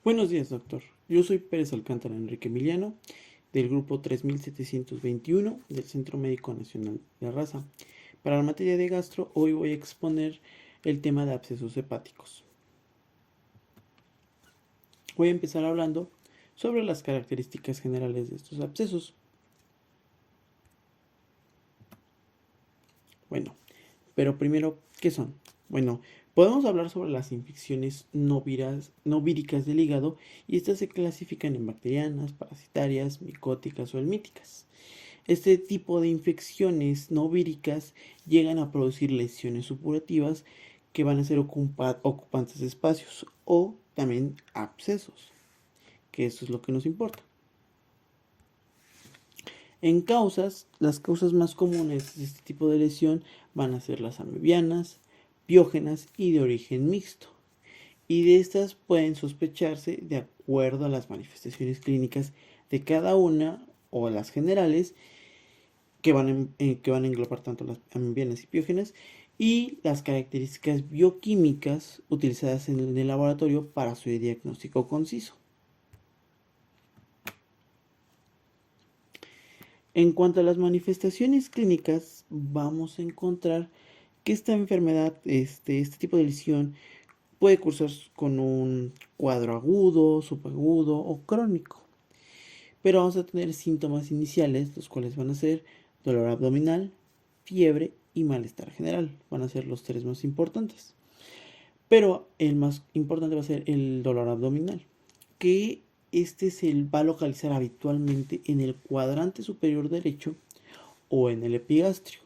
Buenos días, doctor. Yo soy Pérez Alcántara Enrique Emiliano, del grupo 3721 del Centro Médico Nacional de Raza. Para la materia de gastro, hoy voy a exponer el tema de abscesos hepáticos. Voy a empezar hablando sobre las características generales de estos abscesos. Bueno, pero primero, ¿qué son? Bueno, podemos hablar sobre las infecciones no víricas del hígado, y estas se clasifican en bacterianas, parasitarias, micóticas o helmínticas. Este tipo de infecciones no víricas llegan a producir lesiones supurativas que van a ser ocupantes de espacios, o también abscesos, que eso es lo que nos importa. En causas, las causas más comunes de este tipo de lesión van a ser las amebianas, piógenas y de origen mixto. Y de estas pueden sospecharse de acuerdo a las manifestaciones clínicas de cada una o las generales, que van a englobar tanto las amebianas y piógenas, y las características bioquímicas utilizadas en el laboratorio para su diagnóstico conciso. En cuanto a las manifestaciones clínicas, vamos a encontrar que esta enfermedad, este tipo de lesión, puede cursar con un cuadro agudo, subagudo o crónico. Pero vamos a tener síntomas iniciales, los cuales van a ser dolor abdominal, fiebre y malestar general. Van a ser los tres más importantes. Pero el más importante va a ser el dolor abdominal, que va a localizar habitualmente en el cuadrante superior derecho o en el epigastrio.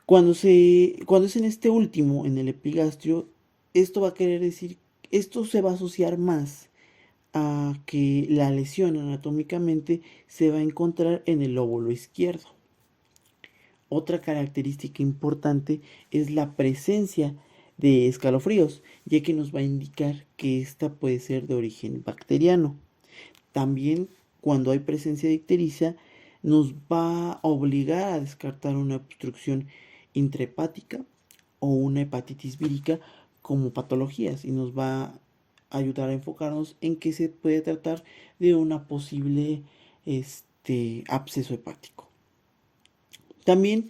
Cuando es en este último, en el epigastrio, esto va a querer decir, esto se va a asociar más a que la lesión anatómicamente se va a encontrar en el lóbulo izquierdo. Otra característica importante es la presencia de escalofríos, ya que nos va a indicar que esta puede ser de origen bacteriano. También, cuando hay presencia de ictericia, nos va a obligar a descartar una obstrucción intrahepática o una hepatitis vírica como patologías, y nos va a ayudar a enfocarnos en que se puede tratar de una posible absceso hepático. También,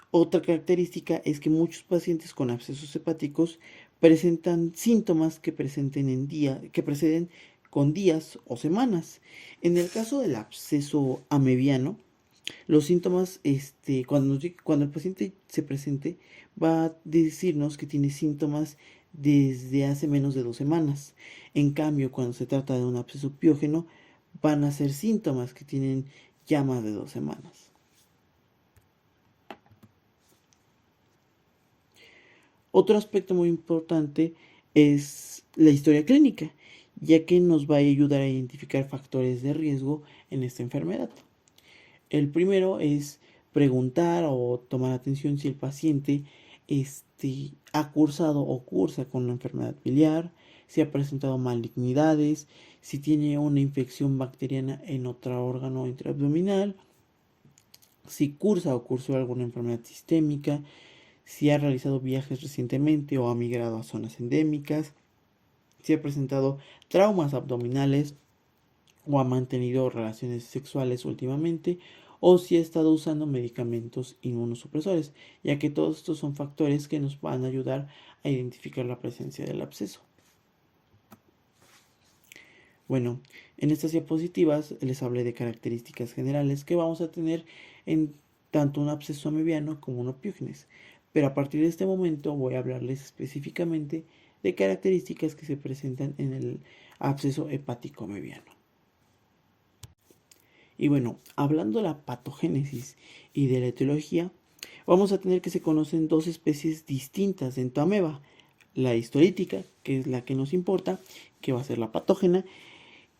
otra característica es que muchos pacientes con abscesos hepáticos presentan síntomas que preceden con días o semanas. En el caso del absceso amebiano, los síntomas, cuando el paciente se presente, va a decirnos que tiene síntomas desde hace menos de 2 semanas. En cambio, cuando se trata de un absceso piógeno, van a ser síntomas que tienen ya más de 2 semanas. Otro aspecto muy importante es la historia clínica, ya que nos va a ayudar a identificar factores de riesgo en esta enfermedad. El primero es preguntar o tomar atención si el paciente ha cursado o cursa con una enfermedad biliar, si ha presentado malignidades, si tiene una infección bacteriana en otro órgano intraabdominal, si cursa o cursó alguna enfermedad sistémica, si ha realizado viajes recientemente o ha migrado a zonas endémicas, si ha presentado traumas abdominales o ha mantenido relaciones sexuales últimamente, o si ha estado usando medicamentos inmunosupresores, ya que todos estos son factores que nos van a ayudar a identificar la presencia del absceso. Bueno, en estas diapositivas les hablé de características generales que vamos a tener en tanto un absceso amebiano como un opiógenes, pero a partir de este momento voy a hablarles específicamente de características que se presentan en el absceso hepático amebiano. Y bueno, hablando de la patogénesis y de la etiología, vamos a tener que se conocen dos especies distintas de entoameba: la histolítica, que es la que nos importa, que va a ser la patógena,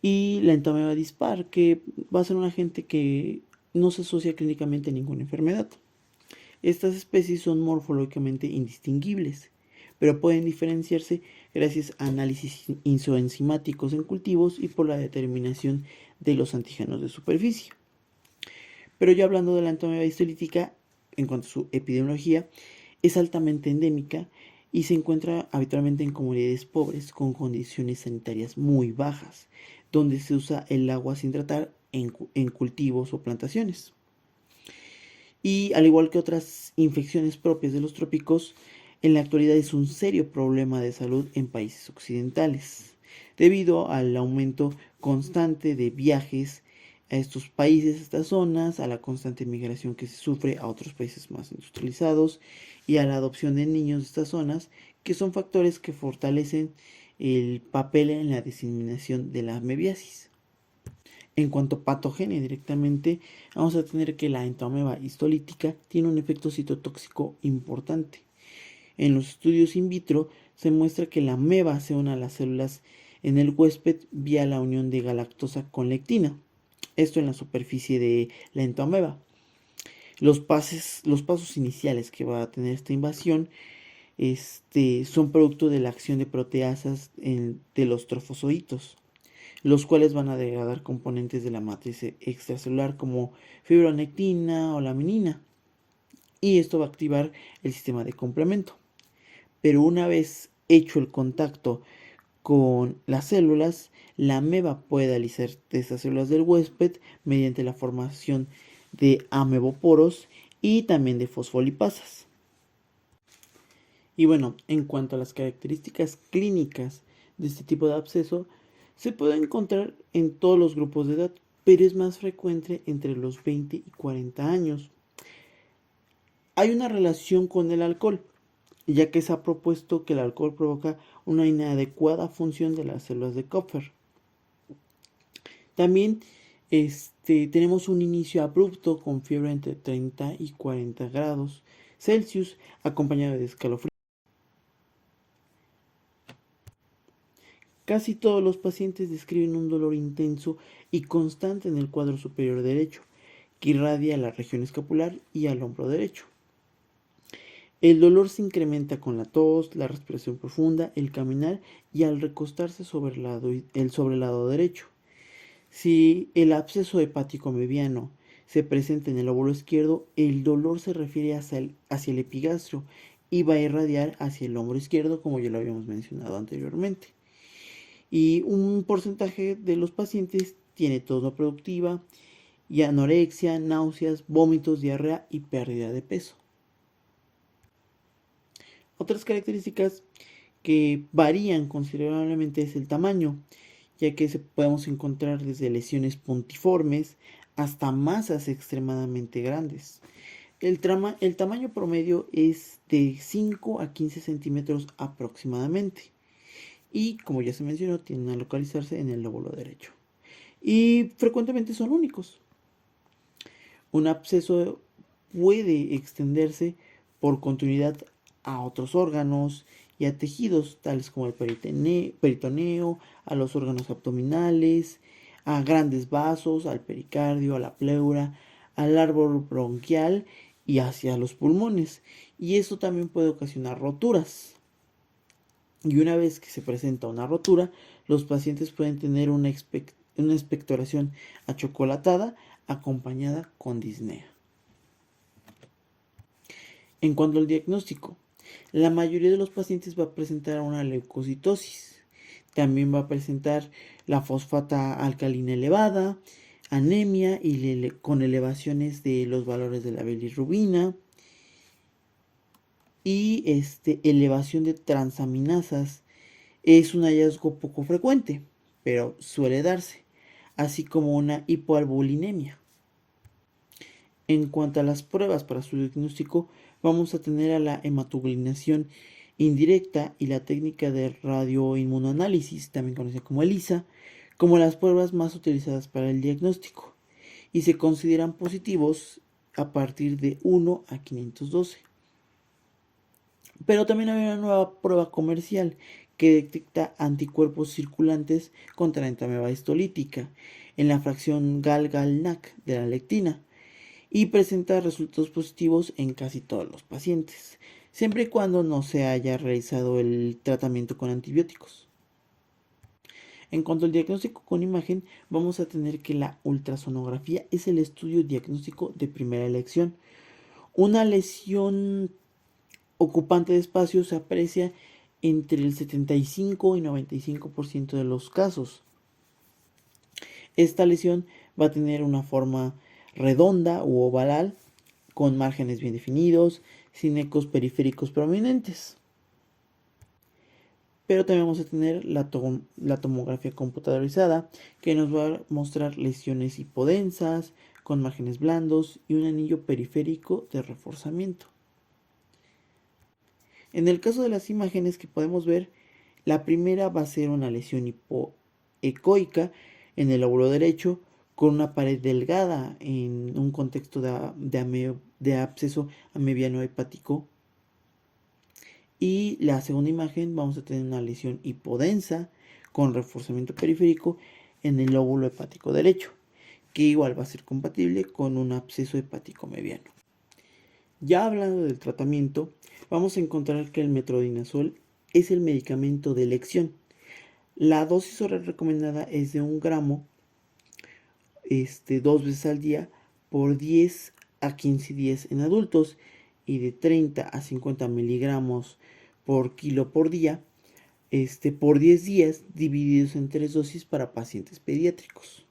y la entoameba dispar, que va a ser un agente que no se asocia clínicamente a ninguna enfermedad. Estas especies son morfológicamente indistinguibles, pero pueden diferenciarse gracias a análisis isoenzimáticos en cultivos y por la determinación de los antígenos de superficie. Pero ya hablando de la entomeba histolítica, en cuanto a su epidemiología, es altamente endémica y se encuentra habitualmente en comunidades pobres con condiciones sanitarias muy bajas, donde se usa el agua sin tratar en cultivos o plantaciones. Y al igual que otras infecciones propias de los trópicos, en la actualidad es un serio problema de salud en países occidentales, debido al aumento constante de viajes a estos países, a estas zonas, a la constante migración que se sufre a otros países más industrializados y a la adopción de niños de estas zonas, que son factores que fortalecen el papel en la diseminación de la mebiasis. En cuanto a patogenia directamente, vamos a tener que la entomeba histolítica tiene un efecto citotóxico importante. En los estudios in vitro se muestra que la ameba se une a las células en el huésped vía la unión de galactosa con lectina. Esto en la superficie de la entomeba. Los pasos iniciales que va a tener esta invasión son producto de la acción de proteasas de los trofozoitos, los cuales van a degradar componentes de la matriz extracelular como fibronectina o laminina, y esto va a activar el sistema de complemento. Pero una vez hecho el contacto con las células, la ameba puede alisar de estas células del huésped mediante la formación de ameboporos y también de fosfolipasas. Y bueno, en cuanto a las características clínicas de este tipo de absceso, se puede encontrar en todos los grupos de edad, pero es más frecuente entre los 20 y 40 años. Hay una relación con el alcohol, ya que se ha propuesto que el alcohol provoca una inadecuada función de las células de Kupffer. También tenemos un inicio abrupto con fiebre entre 30 y 40 grados Celsius, acompañado de escalofríos. Casi todos los pacientes describen un dolor intenso y constante en el cuadro superior derecho, que irradia a la región escapular y al hombro derecho. El dolor se incrementa con la tos, la respiración profunda, el caminar y al recostarse sobre el lado derecho. Si el absceso hepático mediano se presenta en el lóbulo izquierdo, el dolor se refiere hacia el epigastrio y va a irradiar hacia el hombro izquierdo, como ya lo habíamos mencionado anteriormente. Y un porcentaje de los pacientes tiene tos no productiva y anorexia, náuseas, vómitos, diarrea y pérdida de peso. Otras características que varían considerablemente es el tamaño, ya que podemos encontrar desde lesiones puntiformes hasta masas extremadamente grandes. El tamaño promedio es de 5 a 15 centímetros aproximadamente. Y como ya se mencionó, tienden a localizarse en el lóbulo derecho. Y frecuentemente son únicos. Un absceso puede extenderse por continuidad a otros órganos y a tejidos tales como el peritoneo, a los órganos abdominales, a grandes vasos, al pericardio, a la pleura, al árbol bronquial y hacia los pulmones. Y esto también puede ocasionar roturas. Y una vez que se presenta una rotura, los pacientes pueden tener una expectoración achocolatada acompañada con disnea. En cuanto al diagnóstico, la mayoría de los pacientes va a presentar una leucocitosis. También va a presentar la fosfata alcalina elevada, anemia y con elevaciones de los valores de la bilirrubina y elevación de transaminasas. Es un hallazgo poco frecuente, pero suele darse, así como una hipoalbuminemia. En cuanto a las pruebas para su diagnóstico, vamos a tener a la hematoglinación indirecta y la técnica de radioinmunoanálisis, también conocida como ELISA, como las pruebas más utilizadas para el diagnóstico, y se consideran positivos a partir de 1 a 512. Pero también hay una nueva prueba comercial que detecta anticuerpos circulantes contra la entomeba histolítica en la fracción Gal-Gal-Nac de la lectina y presenta resultados positivos en casi todos los pacientes, siempre y cuando no se haya realizado el tratamiento con antibióticos. En cuanto al diagnóstico con imagen, vamos a tener que la ultrasonografía es el estudio diagnóstico de primera elección. Una lesión ocupante de espacio se aprecia entre el 75 y 95% de los casos. Esta lesión va a tener una forma redonda u ovalal, con márgenes bien definidos, sin ecos periféricos prominentes. Pero también vamos a tener la tomografía computadorizada, que nos va a mostrar lesiones hipodensas, con márgenes blandos y un anillo periférico de reforzamiento. En el caso de las imágenes que podemos ver, la primera va a ser una lesión hipoecoica en el lóbulo derecho, con una pared delgada en un contexto de absceso amebiano hepático. Y la segunda imagen vamos a tener una lesión hipodensa con reforzamiento periférico en el lóbulo hepático derecho, que igual va a ser compatible con un absceso hepático mediano. Ya hablando del tratamiento, vamos a encontrar que el metronidazol es el medicamento de elección. La dosis oral recomendada es de 1 gramo 2 veces al día por 10 a 15 días en adultos y de 30 a 50 miligramos por kilo por día por 10 días divididos en 3 dosis para pacientes pediátricos.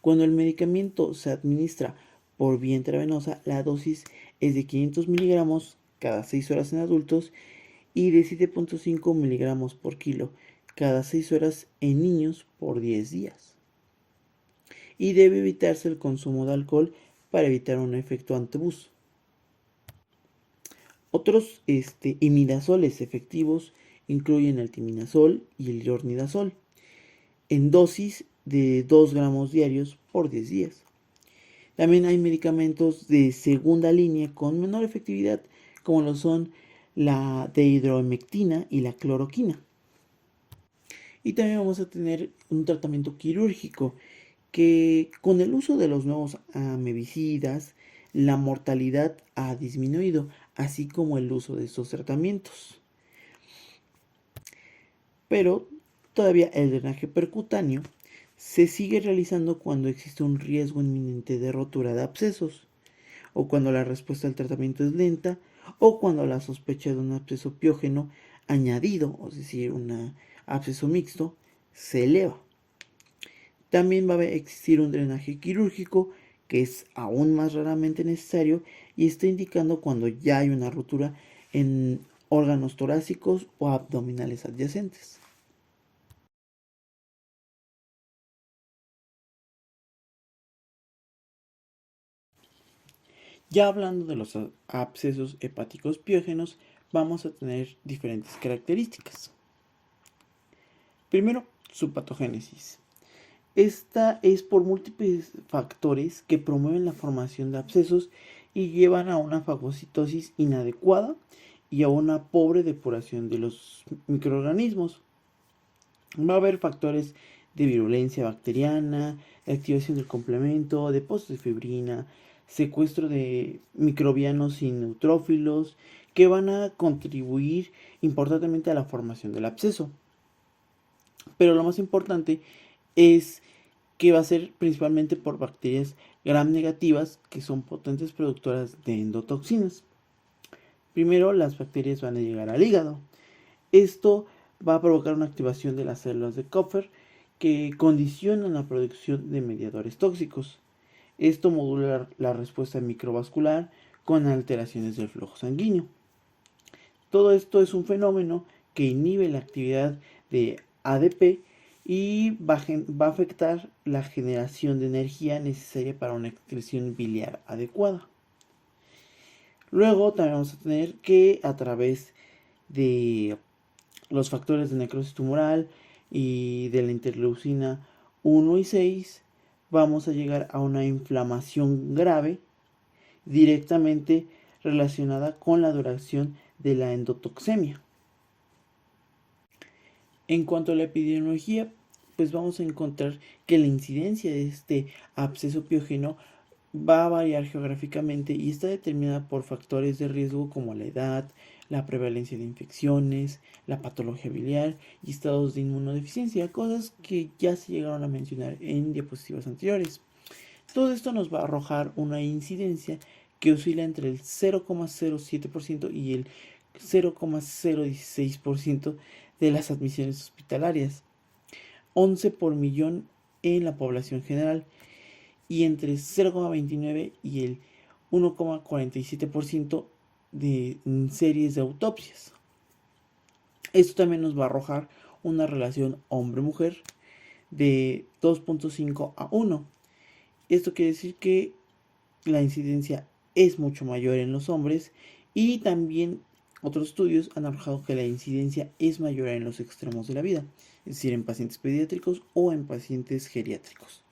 Cuando el medicamento se administra por vía intravenosa, la dosis es de 500 miligramos cada 6 horas en adultos y de 7.5 miligramos por kilo cada 6 horas en niños por 10 días. Y debe evitarse el consumo de alcohol para evitar un efecto antibus. Otros imidazoles efectivos incluyen el timinazol y el iornidazol en dosis de 2 gramos diarios por 10 días. También hay medicamentos de segunda línea con menor efectividad, como lo son la dehidroemectina y la cloroquina. Y también vamos a tener un tratamiento quirúrgico que con el uso de los nuevos amebicidas, la mortalidad ha disminuido, así como el uso de estos tratamientos. Pero todavía el drenaje percutáneo se sigue realizando cuando existe un riesgo inminente de rotura de abscesos, o cuando la respuesta al tratamiento es lenta, o cuando la sospecha de un absceso piógeno añadido, es decir, un absceso mixto, se eleva. También va a existir un drenaje quirúrgico, que es aún más raramente necesario y está indicando cuando ya hay una rotura en órganos torácicos o abdominales adyacentes. Ya hablando de los abscesos hepáticos piógenos, vamos a tener diferentes características. Primero, su patogénesis. Esta es por múltiples factores que promueven la formación de abscesos y llevan a una fagocitosis inadecuada y a una pobre depuración de los microorganismos. Va a haber factores de virulencia bacteriana, activación del complemento, depósitos de fibrina, secuestro de microbianos y neutrófilos que van a contribuir importantemente a la formación del absceso. Pero lo más importante es que va a ser principalmente por bacterias gram negativas, que son potentes productoras de endotoxinas. Primero, las bacterias van a llegar al hígado. Esto va a provocar una activación de las células de Kupffer que condicionan la producción de mediadores tóxicos. Esto modula la respuesta microvascular con alteraciones del flujo sanguíneo. Todo esto es un fenómeno que inhibe la actividad de ADP y va a afectar la generación de energía necesaria para una excreción biliar adecuada. Luego también vamos a tener que a través de los factores de necrosis tumoral y de la interleucina 1 y 6 vamos a llegar a una inflamación grave directamente relacionada con la duración de la endotoxemia. En cuanto a la epidemiología, pues vamos a encontrar que la incidencia de este absceso piógeno va a variar geográficamente y está determinada por factores de riesgo como la edad, la prevalencia de infecciones, la patología biliar y estados de inmunodeficiencia, cosas que ya se llegaron a mencionar en diapositivas anteriores. Todo esto nos va a arrojar una incidencia que oscila entre el 0,07% y el 0,016% de las admisiones hospitalarias, 11 por millón en la población general y entre 0,29 y el 1,47% de series de autopsias. Esto también nos va a arrojar una relación hombre-mujer de 2,5 a 1. Esto quiere decir que la incidencia es mucho mayor en los hombres y también otros estudios han arrojado que la incidencia es mayor en los extremos de la vida, es decir, en pacientes pediátricos o en pacientes geriátricos.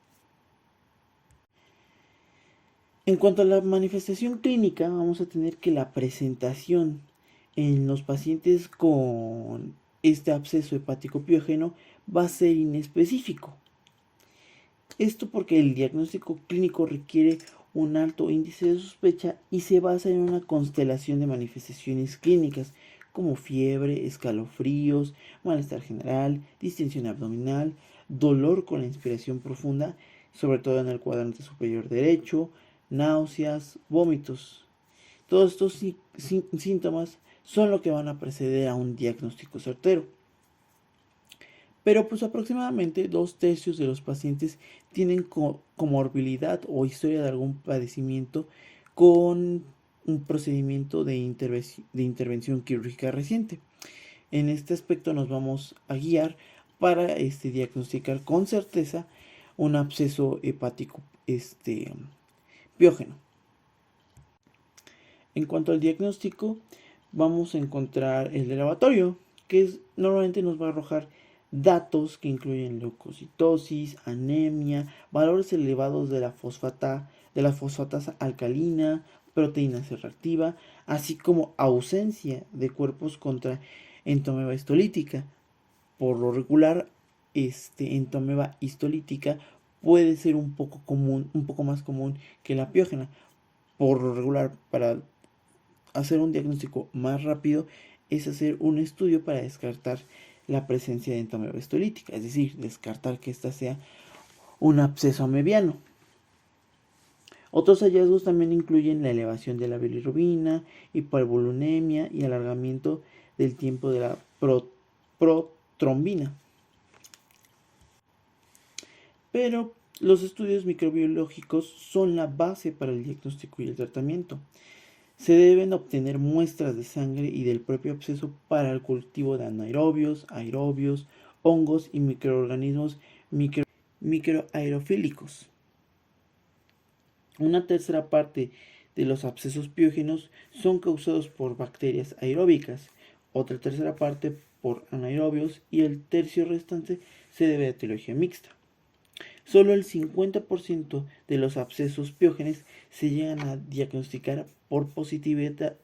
En cuanto a la manifestación clínica, vamos a tener que la presentación en los pacientes con este absceso hepático piógeno va a ser inespecífico. Esto porque el diagnóstico clínico requiere un alto índice de sospecha y se basa en una constelación de manifestaciones clínicas como fiebre, escalofríos, malestar general, distensión abdominal, dolor con la inspiración profunda, sobre todo en el cuadrante superior derecho, náuseas, vómitos. Todos estos síntomas son lo que van a preceder a un diagnóstico certero. Pero pues aproximadamente 2/3 de los pacientes tienen comorbilidad o historia de algún padecimiento con un procedimiento de intervención quirúrgica reciente. En este aspecto nos vamos a guiar para diagnosticar con certeza un absceso hepático piógeno. En cuanto al diagnóstico, vamos a encontrar el de laboratorio, que normalmente nos va a arrojar datos que incluyen leucocitosis, anemia, valores elevados de la fosfatasa alcalina, proteína C reactiva, así como ausencia de cuerpos contra entomeba histolítica. Por lo regular, entomeba histolítica puede ser un poco más común que la piógena. Por lo regular, para hacer un diagnóstico más rápido es hacer un estudio para descartar la presencia de entomeba histolítica, es decir, descartar que ésta sea un absceso amebiano. Otros hallazgos también incluyen la elevación de la bilirrubina, hipervolunemia y alargamiento del tiempo de la protrombina. Pero los estudios microbiológicos son la base para el diagnóstico y el tratamiento. Se deben obtener muestras de sangre y del propio absceso para el cultivo de anaerobios, aerobios, hongos y microorganismos microaerofílicos. Una tercera parte de los abscesos piógenos son causados por bacterias aeróbicas, otra tercera parte por anaerobios y el tercio restante se debe a etiología mixta. Solo el 50% de los abscesos piógenes se llegan a diagnosticar por positividad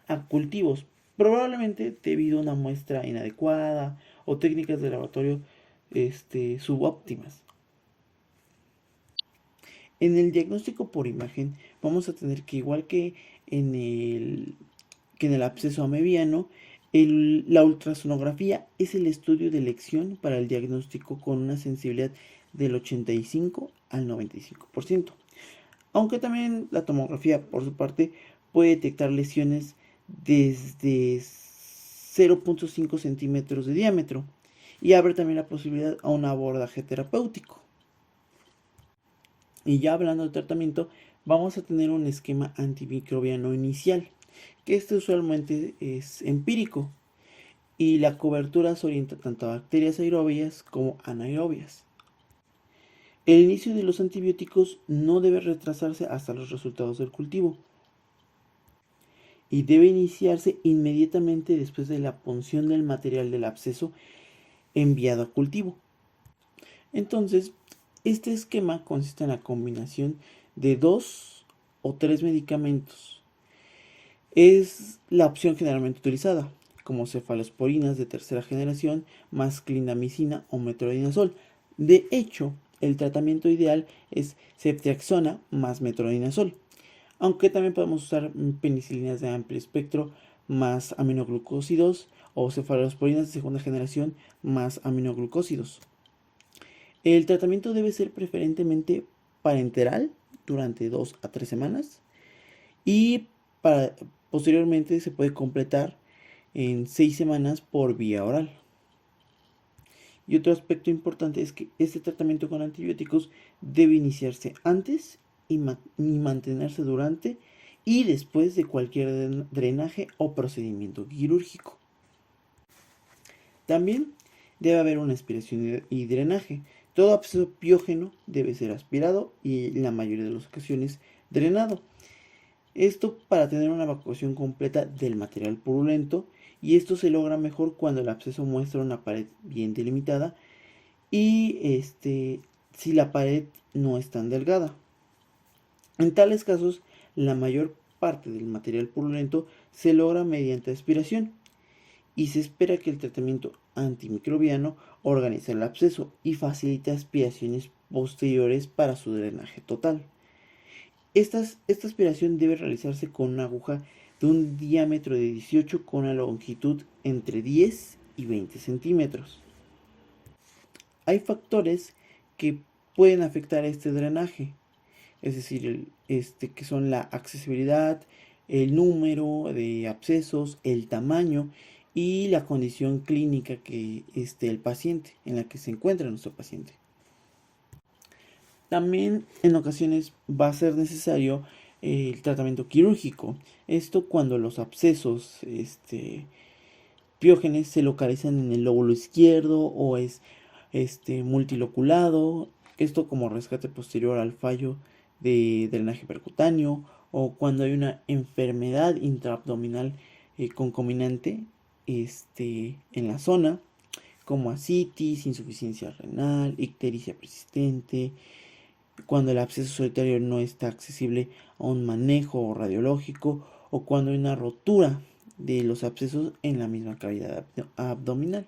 a cultivos, probablemente debido a una muestra inadecuada o técnicas de laboratorio subóptimas. En el diagnóstico por imagen vamos a tener que, igual que en el absceso amebiano, la ultrasonografía es el estudio de elección para el diagnóstico con una sensibilidad del 85 al 95%. Aunque también la tomografía, por su parte, puede detectar lesiones desde 0,5 centímetros de diámetro y abre también la posibilidad a un abordaje terapéutico. Y ya hablando del tratamiento, vamos a tener un esquema antimicrobiano inicial, que usualmente es empírico y la cobertura se orienta tanto a bacterias aerobias como anaerobias. El inicio de los antibióticos no debe retrasarse hasta los resultados del cultivo y debe iniciarse inmediatamente después de la punción del material del absceso enviado a cultivo. Entonces, este esquema consiste en la combinación de 2 o 3 medicamentos. Es la opción generalmente utilizada, como cefalosporinas de tercera generación más clindamicina o metronidazol. De hecho, el tratamiento ideal es ceftriaxona más metronidazol, aunque también podemos usar penicilinas de amplio espectro más aminoglucósidos o cefalosporinas de segunda generación más aminoglucósidos. El tratamiento debe ser preferentemente parenteral durante 2 a 3 semanas y Posteriormente se puede completar en 6 semanas por vía oral. Y otro aspecto importante es que este tratamiento con antibióticos debe iniciarse antes y mantenerse durante y después de cualquier drenaje o procedimiento quirúrgico. También debe haber una aspiración y drenaje. Todo absceso piógeno debe ser aspirado y en la mayoría de las ocasiones drenado. Esto para tener una evacuación completa del material purulento, y esto se logra mejor cuando el absceso muestra una pared bien delimitada y si la pared no es tan delgada. En tales casos, la mayor parte del material purulento se logra mediante aspiración y se espera que el tratamiento antimicrobiano organice el absceso y facilite aspiraciones posteriores para su drenaje total. Esta aspiración debe realizarse con una aguja de un diámetro de 18 con una longitud entre 10 y 20 centímetros. Hay factores que pueden afectar este drenaje, es decir, que son la accesibilidad, el número de abscesos, el tamaño y la condición clínica que el paciente, en la que se encuentra nuestro paciente. También en ocasiones va a ser necesario el tratamiento quirúrgico. Esto cuando los abscesos piógenes se localizan en el lóbulo izquierdo o es multiloculado. Esto como rescate posterior al fallo de drenaje percutáneo o cuando hay una enfermedad intraabdominal concominante en la zona, como ascitis, insuficiencia renal, ictericia persistente, cuando el absceso solitario no está accesible a un manejo radiológico o cuando hay una rotura de los abscesos en la misma cavidad abdominal.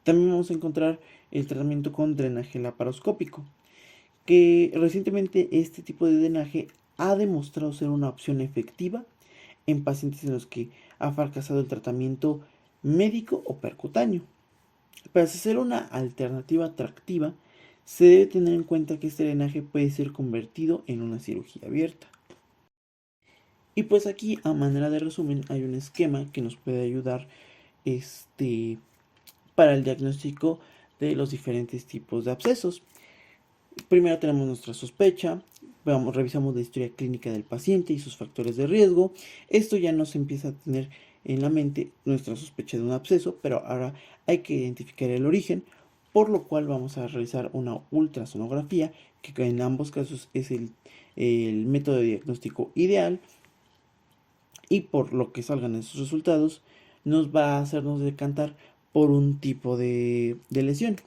También vamos a encontrar el tratamiento con drenaje laparoscópico, que recientemente este tipo de drenaje ha demostrado ser una opción efectiva en pacientes en los que ha fracasado el tratamiento médico o percutáneo. Para hacer una alternativa atractiva, se debe tener en cuenta que este drenaje puede ser convertido en una cirugía abierta. Y pues aquí, a manera de resumen, hay un esquema que nos puede ayudar para el diagnóstico de los diferentes tipos de abscesos. Primero tenemos nuestra sospecha, revisamos la historia clínica del paciente y sus factores de riesgo. Esto ya nos empieza a tener en la mente nuestra sospecha de un absceso, pero ahora hay que identificar el origen, por lo cual vamos a realizar una ultrasonografía, que en ambos casos es el método de diagnóstico ideal, y por lo que salgan esos resultados nos va a hacernos decantar por un tipo de lesión.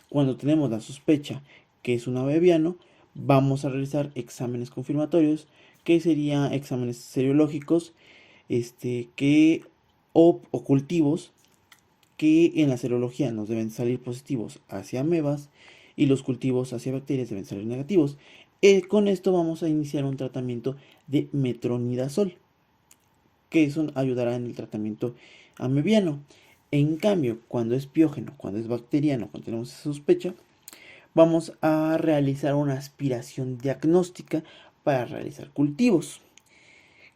Cuando tenemos la sospecha que es un abebiano, vamos a realizar exámenes confirmatorios, que serían exámenes serológicos, o cultivos, que en la serología nos deben salir positivos hacia amebas y los cultivos hacia bacterias deben salir negativos. Con esto vamos a iniciar un tratamiento de metronidazol, que eso ayudará en el tratamiento amebiano. En cambio, cuando es piógeno, cuando es bacteriano, cuando tenemos esa sospecha, vamos a realizar una aspiración diagnóstica para realizar cultivos.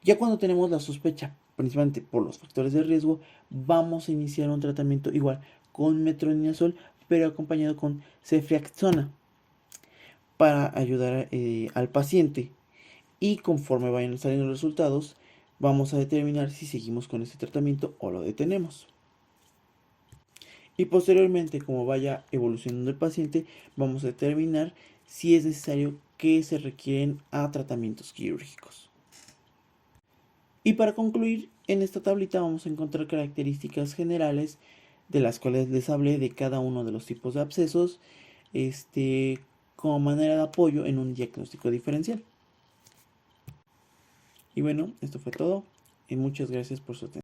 Ya cuando tenemos la sospecha, principalmente por los factores de riesgo, vamos a iniciar un tratamiento igual con metronidazol, pero acompañado con ceftriaxona para ayudar al paciente. Y conforme vayan saliendo los resultados, vamos a determinar si seguimos con este tratamiento o lo detenemos. Y posteriormente, como vaya evolucionando el paciente, vamos a determinar si es necesario que se requieren a tratamientos quirúrgicos. Y para concluir, en esta tablita vamos a encontrar características generales de las cuales les hablé de cada uno de los tipos de abscesos, como manera de apoyo en un diagnóstico diferencial. Y bueno, esto fue todo y muchas gracias por su atención.